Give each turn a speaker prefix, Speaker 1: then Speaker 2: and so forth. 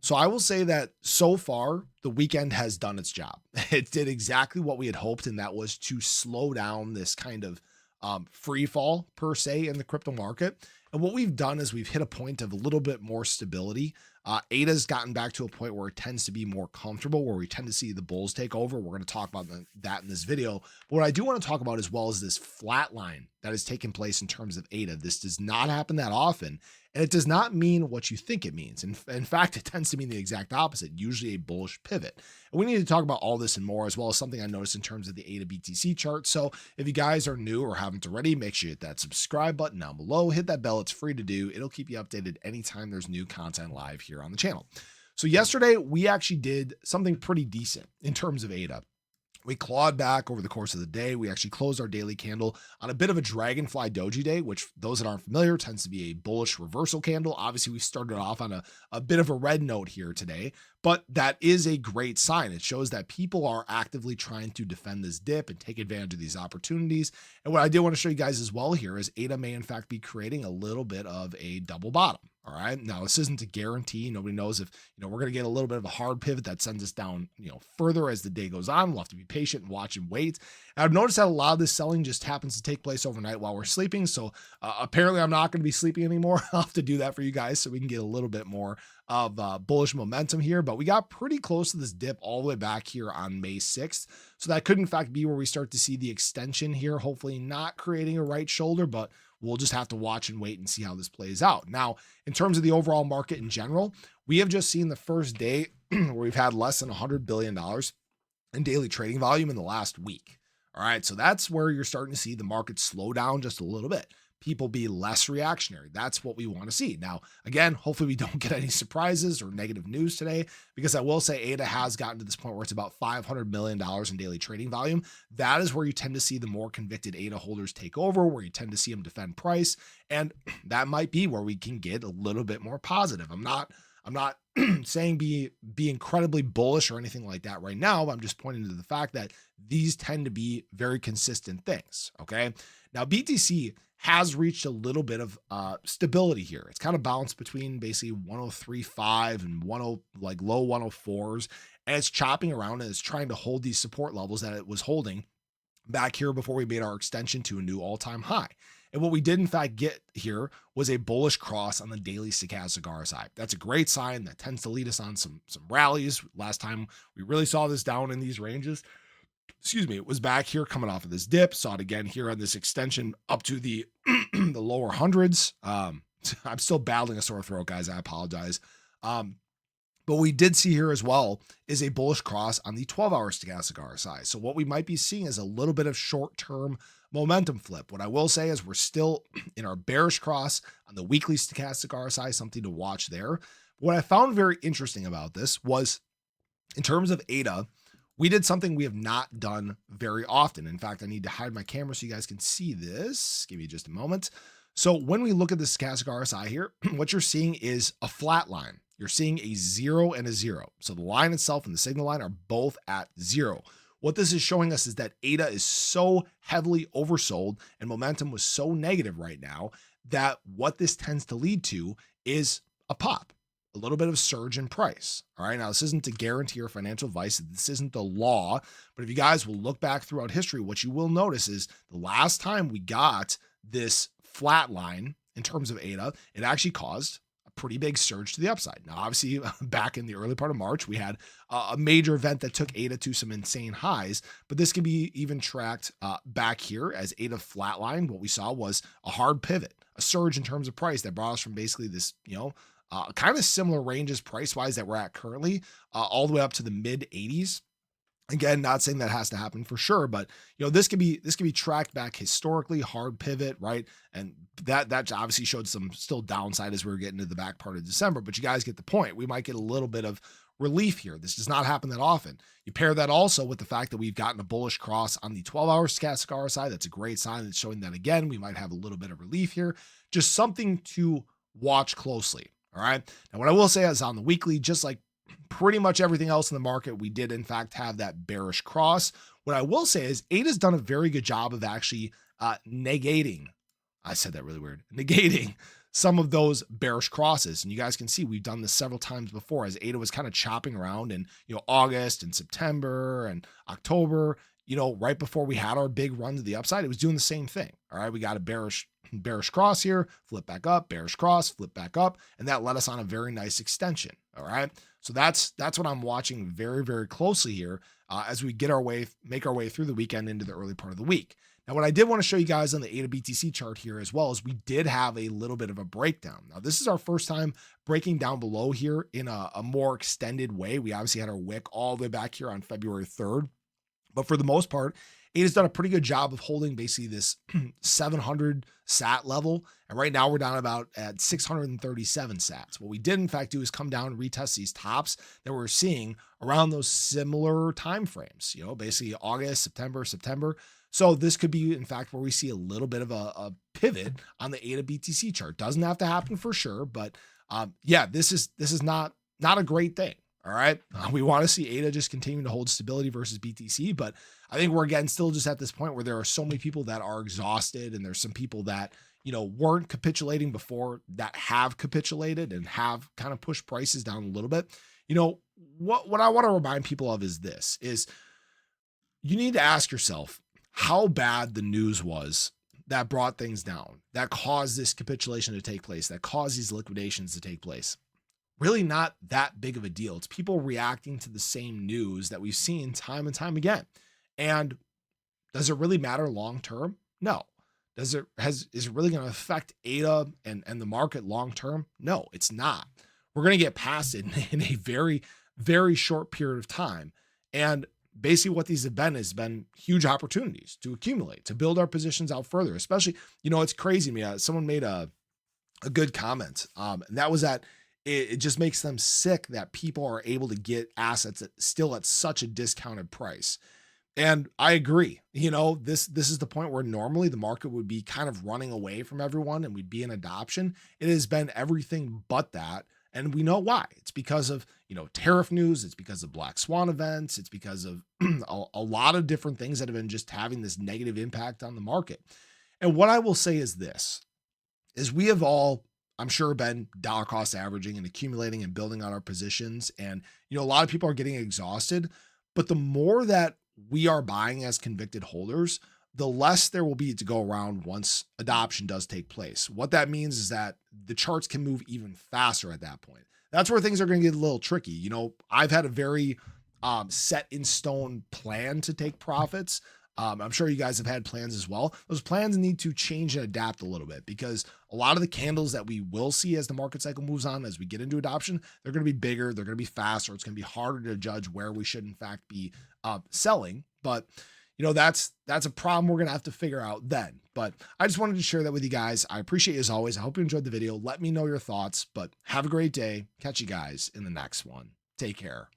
Speaker 1: So I will say that so far, the weekend has done its job. It did exactly what we had hoped, and that was to slow down this kind of free fall per se in the crypto market. And what we've done is we've hit a point of a little bit more stability. ADA's gotten back to a point where it tends to be more comfortable, where we tend to see the bulls take over. We're going to talk about that in this video. But what I do want to talk about as well is this flat line that has taken place in terms of ADA. This does not happen that often. And it does not mean what you think it means. In fact, it tends to mean the exact opposite, usually a bullish pivot. And we need to talk about all this and more, as well as something I noticed in terms of the ADA BTC chart. So if you guys are new or haven't already, make sure you hit that subscribe button down below, hit that bell. It's free to do. It'll keep you updated anytime there's new content live here on the channel. So yesterday, we actually did something pretty decent in terms of ADA. We clawed back over the course of the day. We actually closed our daily candle on a bit of a dragonfly doji day, which those that aren't familiar tends to be a bullish reversal candle. Obviously, we started off on a bit of a red note here today, but that is a great sign. It shows that people are actively trying to defend this dip and take advantage of these opportunities. And what I did want to show you guys as well here is ADA may in fact be creating a little bit of a double bottom. All right. Now, this isn't a guarantee. Nobody knows if, we're going to get a little bit of a hard pivot that sends us down, further as the day goes on. We'll have to be patient and watch and wait. And I've noticed that a lot of this selling just happens to take place overnight while we're sleeping. So apparently I'm not going to be sleeping anymore. I'll have to do that for you guys so we can get a little bit more of bullish momentum here. But we got pretty close to this dip all the way back here on May 6th. So that could in fact be where we start to see the extension here, hopefully not creating a right shoulder, but we'll just have to watch and wait and see how this plays out. Now, in terms of the overall market in general, we have just seen the first day where we've had less than $100 billion in daily trading volume in the last week. All right. So that's where you're starting to see the market slow down just a little bit. People be less reactionary. That's what we want to see. Now, again, hopefully we don't get any surprises or negative news today, because I will say ADA has gotten to this point where it's about $500 million in daily trading volume. That is where you tend to see the more convicted ADA holders take over, where you tend to see them defend price. And that might be where we can get a little bit more positive. I'm not saying be incredibly bullish or anything like that right now. I'm just pointing to the fact that these tend to be very consistent things. Okay. Now, BTC has reached a little bit of stability here. It's kind of bounced between basically 103.5 and low 104s, and it's chopping around and it's trying to hold these support levels that it was holding back here before we made our extension to a new all-time high. And what we did in fact get here was a bullish cross on the daily stochastic RSI. That's a great sign that tends to lead us on some rallies. Last time we really saw this down in these ranges, it was back here coming off of this dip. Saw it again here on this extension up to the the lower hundreds. I'm still battling a sore throat, guys. I apologize. But we did see here as well is a bullish cross on the 12-hour stochastic RSI. So what we might be seeing is a little bit of short-term momentum flip. What I will say is we're still in our bearish cross on the weekly stochastic RSI, something to watch there. What I found very interesting about this was in terms of ADA, we did something we have not done very often. In fact, I need to hide my camera so you guys can see this. Give me just a moment. So when we look at the stochastic RSI here, what you're seeing is a flat line. You're seeing a 0 and a 0. So the line itself and the signal line are both at 0. What this is showing us is that ADA is so heavily oversold and momentum was so negative right now that what this tends to lead to is a pop. A little bit of surge in price. All right. Now, this isn't to guarantee or financial advice. This isn't the law. But if you guys will look back throughout history, what you will notice is the last time we got this flat line in terms of ADA, it actually caused a pretty big surge to the upside. Now, obviously, back in the early part of March, we had a major event that took ADA to some insane highs. But this can be even tracked back here as ADA flatline. What we saw was a hard pivot, a surge in terms of price that brought us from basically this, kind of similar ranges price-wise that we're at currently, all the way up to the mid 80s. Again, not saying that has to happen for sure, but this could be tracked back historically, hard pivot, right? And that obviously showed some still downside as we were getting to the back part of December, but you guys get the point. We might get a little bit of relief here. This does not happen that often. You pair that also with the fact that we've gotten a bullish cross on the 12-hour stochastic RSI. That's a great sign. It's showing that again, we might have a little bit of relief here. Just something to watch closely. All right. Now, what I will say is on the weekly, just like pretty much everything else in the market, we did in fact have that bearish cross. What I will say is ADA's done a very good job of actually negating. I said that really weird. Negating some of those bearish crosses. And you guys can see we've done this several times before as ADA was kind of chopping around in, August and September and October, right before we had our big run to the upside, it was doing the same thing. All right. We got a bearish cross here, flip back up, bearish cross, flip back up. And that led us on a very nice extension. All right. So that's what I'm watching very, very closely here as we make our way through the weekend into the early part of the week. Now, what I did want to show you guys on the ADA BTC chart here as well is we did have a little bit of a breakdown. Now, this is our first time breaking down below here in a more extended way. We obviously had our wick all the way back here on February 3rd. But for the most part, ADA's done a pretty good job of holding basically this 700 sat level. And right now we're down about at 637 sats. What we did in fact do is come down and retest these tops that we're seeing around those similar time frames, basically August, September. So this could be, in fact, where we see a little bit of a pivot on the ADA BTC chart. Doesn't have to happen for sure, but yeah, this is not a great thing. All right. We want to see ADA just continue to hold stability versus BTC, but I think we're again still just at this point where there are so many people that are exhausted, and there's some people that weren't capitulating before that have capitulated and have kind of pushed prices down a little bit. What I want to remind people of is this: is you need to ask yourself how bad the news was that brought things down, that caused this capitulation to take place, that caused these liquidations to take place. Really not that big of a deal. It's people reacting to the same news that we've seen time and time again. And does it really matter long term? No. Is it really going to affect ADA and the market long term? No, it's not. We're going to get past it in a very, very short period of time. And basically what these have been has been huge opportunities to accumulate, to build our positions out further. Especially, it's crazy to me. Someone made a good comment, and that was that it just makes them sick that people are able to get assets still at such a discounted price. And I agree. This is the point where normally the market would be kind of running away from everyone and we'd be in adoption. It has been everything but that. And we know why. It's because of, tariff news. It's because of black swan events. It's because of a lot of different things that have been just having this negative impact on the market. And what I will say is this, is we have all, I'm sure, been dollar cost averaging and accumulating and building on our positions. And, a lot of people are getting exhausted, but the more that we are buying as convicted holders, the less there will be to go around once adoption does take place. What that means is that the charts can move even faster at that point. That's where things are going to get a little tricky. I've had a very set in stone plan to take profits. I'm sure you guys have had plans as well. Those plans need to change and adapt a little bit because a lot of the candles that we will see as the market cycle moves on, as we get into adoption, they're going to be bigger, they're going to be faster. It's going to be harder to judge where we should in fact be selling. But that's a problem we're going to have to figure out then. But I just wanted to share that with you guys. I appreciate you as always. I hope you enjoyed the video. Let me know your thoughts, but have a great day. Catch you guys in the next one. Take care.